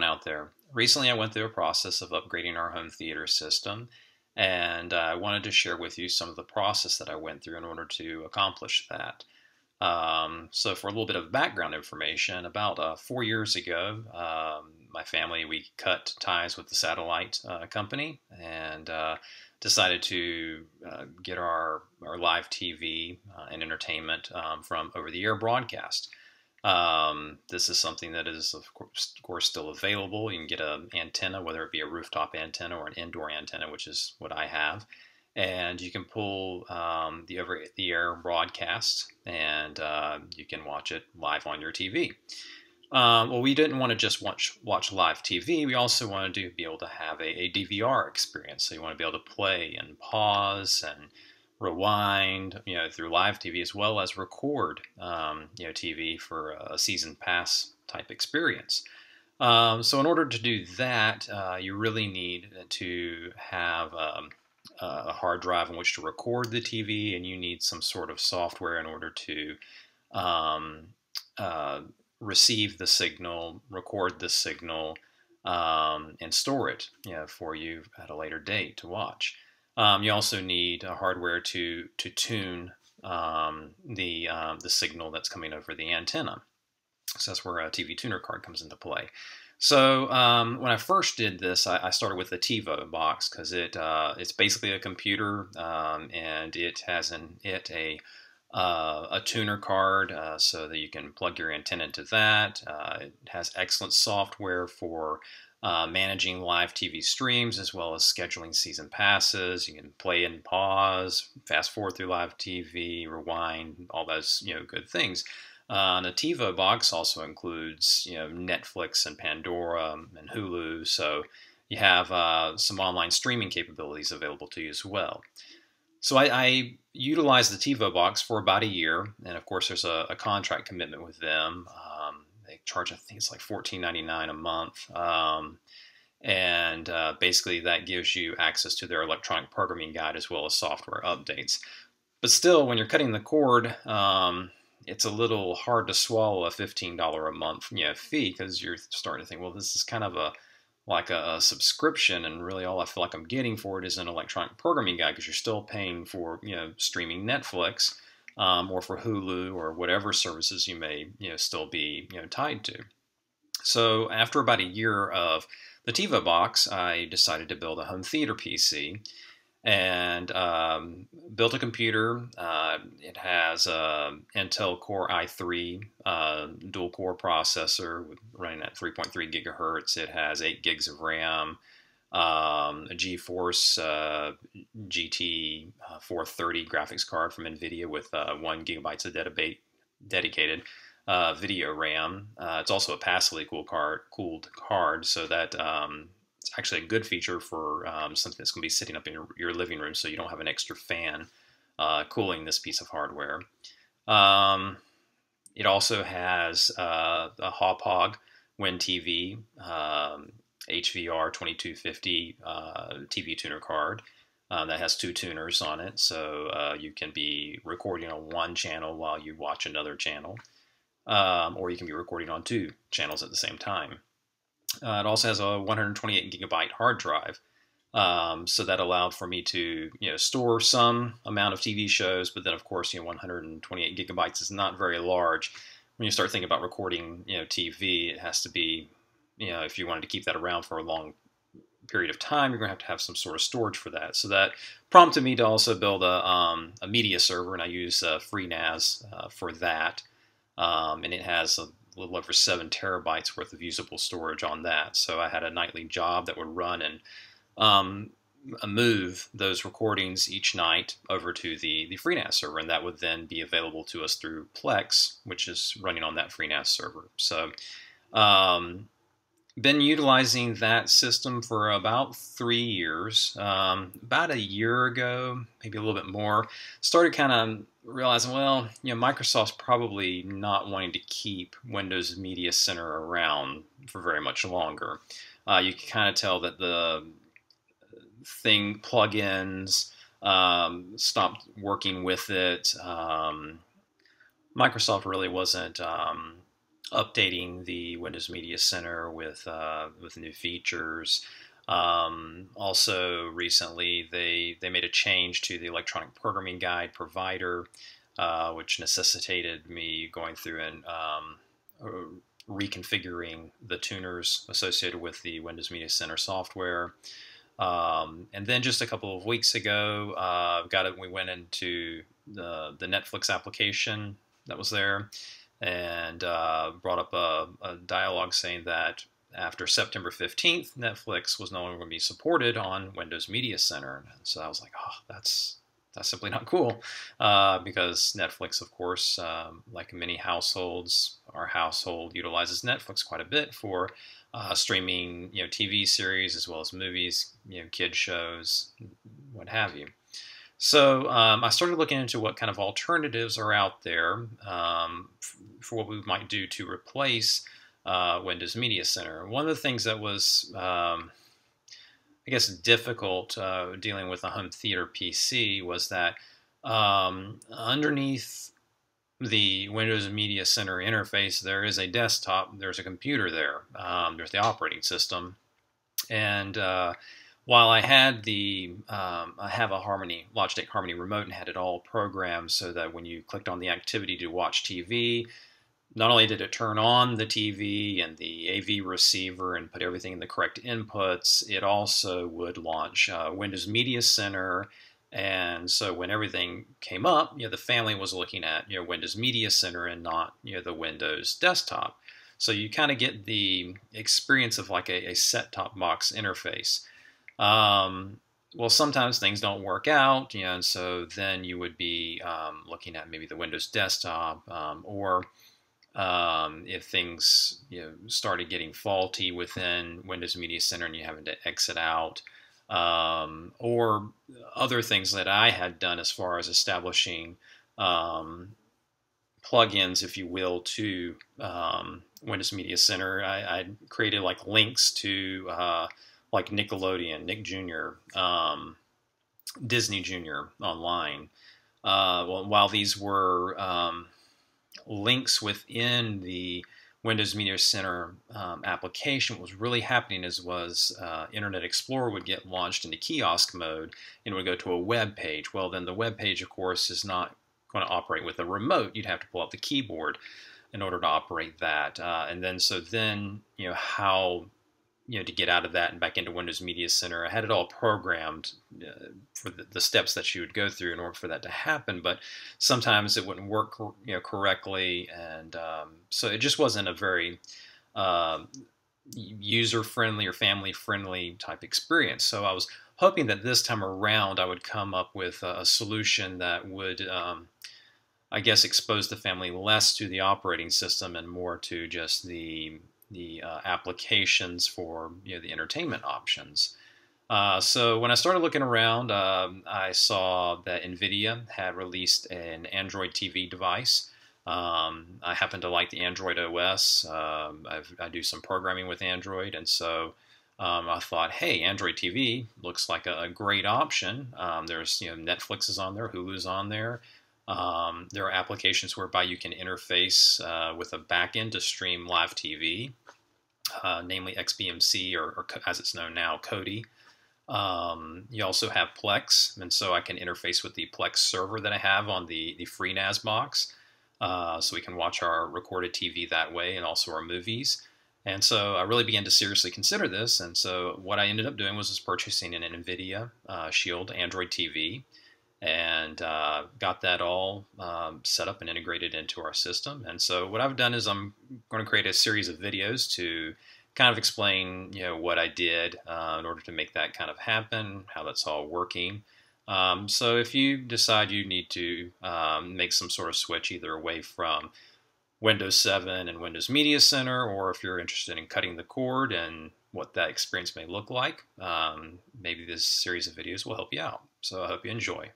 everyone out there. Recently, I went through a process of upgrading our home theater system, and I wanted to share with you some of the process that I went through in order to accomplish that. So for a little bit of background information, about 4 years ago, my family, we cut ties with the satellite company and decided to get our live TV and entertainment from over-the-air broadcast. This is something that is, of course, still available. You can get an antenna, whether it be a rooftop antenna or an indoor antenna, which is what I have. And you can pull the over-the-air broadcast, and you can watch it live on your TV. Well, we didn't want to just watch live TV. We also wanted to be able to have a DVR experience. So you want to be able to play and pause and rewind, through live TV, as well as record, TV for a season pass type experience. So in order to do that, you really need to have a hard drive in which to record the TV, and you need some sort of software in order to receive the signal, record the signal, and store it, for you at a later date to watch. You also need hardware to tune the signal that's coming over the antenna. So that's where a TV tuner card comes into play. So when I first did this, I started with the TiVo box because it's basically a computer, and it has a tuner card so that you can plug your antenna into that. It has excellent software for managing live TV streams, as well as scheduling season passes. You can play and pause, fast forward through live TV, rewind, all those good things. And the TiVo box also includes Netflix and Pandora and Hulu, so you have some online streaming capabilities available to you as well. So I utilized the TiVo box for about a year, and of course there's a contract commitment with them. They charge, I think it's like $14.99 a month, and basically that gives you access to their electronic programming guide as well as software updates. But still, when you're cutting the cord, it's a little hard to swallow a $15 a month fee, because you're starting to think, well, this is kind of like a subscription, and really all I feel like I'm getting for it is an electronic programming guide, because you're still paying for streaming Netflix, or for Hulu or whatever services you may still be tied to. So after about a year of the TiVo box, I decided to build a home theater PC, and built a computer. It has an Intel Core i3 dual-core processor running at 3.3 gigahertz. It has 8 gigs of RAM, a GeForce GT 430 graphics card from Nvidia with 1 gigabytes of dedicated video RAM. It's also a passively cooled card, so that it's actually a good feature for something that's going to be sitting up in your living room, so you don't have an extra fan cooling this piece of hardware. It also has a Hauppauge WinTV HVR 2250 TV tuner card that has 2 tuners on it, so you can be recording on one channel while you watch another channel, or you can be recording on 2 channels at the same time. It also has a 128 gigabyte hard drive, so that allowed for me to store some amount of TV shows, but then of course 128 gigabytes is not very large. When you start thinking about recording TV, it has to be, if you wanted to keep that around for a long period of time, you're going to have some sort of storage for that. So that prompted me to also build a media server, and I use FreeNAS for that, and it has a little over 7 terabytes worth of usable storage on that. So I had a nightly job that would run and move those recordings each night over to the FreeNAS server, and that would then be available to us through Plex, which is running on that FreeNAS server. So been utilizing that system for about 3 years. About a year ago, maybe a little bit more, started kind of realizing, well, Microsoft's probably not wanting to keep Windows Media Center around for very much longer. You can kind of tell that the plugins stopped working with it. Microsoft really wasn't updating the Windows Media Center with new features. Also, recently they made a change to the electronic programming guide provider, which necessitated me going through and reconfiguring the tuners associated with the Windows Media Center software. And then just a couple of weeks ago, we went into the Netflix application that was there, and brought up a dialogue saying that after September 15th, Netflix was no longer going to be supported on Windows Media Center. And so I was like, oh, that's simply not cool, because Netflix, of course, like many households, our household utilizes Netflix quite a bit for streaming, TV series as well as movies, kid shows, what have you. So I started looking into what kind of alternatives are out there for what we might do to replace Windows Media Center. One of the things that was, I guess, difficult dealing with a home theater PC was that underneath the Windows Media Center interface, there is a desktop, there's a computer there, there's the operating system, and while I had I have a Logitech Harmony remote and had it all programmed so that when you clicked on the activity to watch TV, not only did it turn on the TV and the AV receiver and put everything in the correct inputs, it also would launch Windows Media Center. And so when everything came up, the family was looking at Windows Media Center and not the Windows desktop. So you kind of get the experience of like a set-top box interface. Well, sometimes things don't work out, and so then you would be looking at maybe the Windows desktop, or if things started getting faulty within Windows Media Center and you having to exit out, or other things that I had done as far as establishing plugins, if you will, to Windows Media Center. I created like links to like Nickelodeon, Nick Jr., Disney Jr. online. While these were links within the Windows Media Center application, what was really happening was Internet Explorer would get launched into kiosk mode and it would go to a web page. Well, then the web page, of course, is not going to operate with a remote. You'd have to pull up the keyboard in order to operate that. And then, how to get out of that and back into Windows Media Center. I had it all programmed for the steps that you would go through in order for that to happen, but sometimes it wouldn't work correctly, and so it just wasn't a very user-friendly or family-friendly type experience. So I was hoping that this time around I would come up with a solution that would, I guess, expose the family less to the operating system and more to just the applications for the entertainment options. So when I started looking around, I saw that Nvidia had released an Android TV device. I happen to like the Android OS. I do some programming with Android, and so I thought, hey, Android TV looks like a great option. There's Netflix is on there, Hulu's on there. There are applications whereby you can interface with a backend to stream live TV, namely XBMC, or as it's known now, Kodi. You also have Plex, and so I can interface with the Plex server that I have on the FreeNAS box, so we can watch our recorded TV that way and also our movies. And so I really began to seriously consider this, and so what I ended up doing was purchasing an Nvidia Shield Android TV, and got that all set up and integrated into our system. And so what I've done is I'm going to create a series of videos to kind of explain what I did in order to make that kind of happen, how that's all working. So if you decide you need to make some sort of switch either away from Windows 7 and Windows Media Center, or if you're interested in cutting the cord and what that experience may look like, maybe this series of videos will help you out. So I hope you enjoy.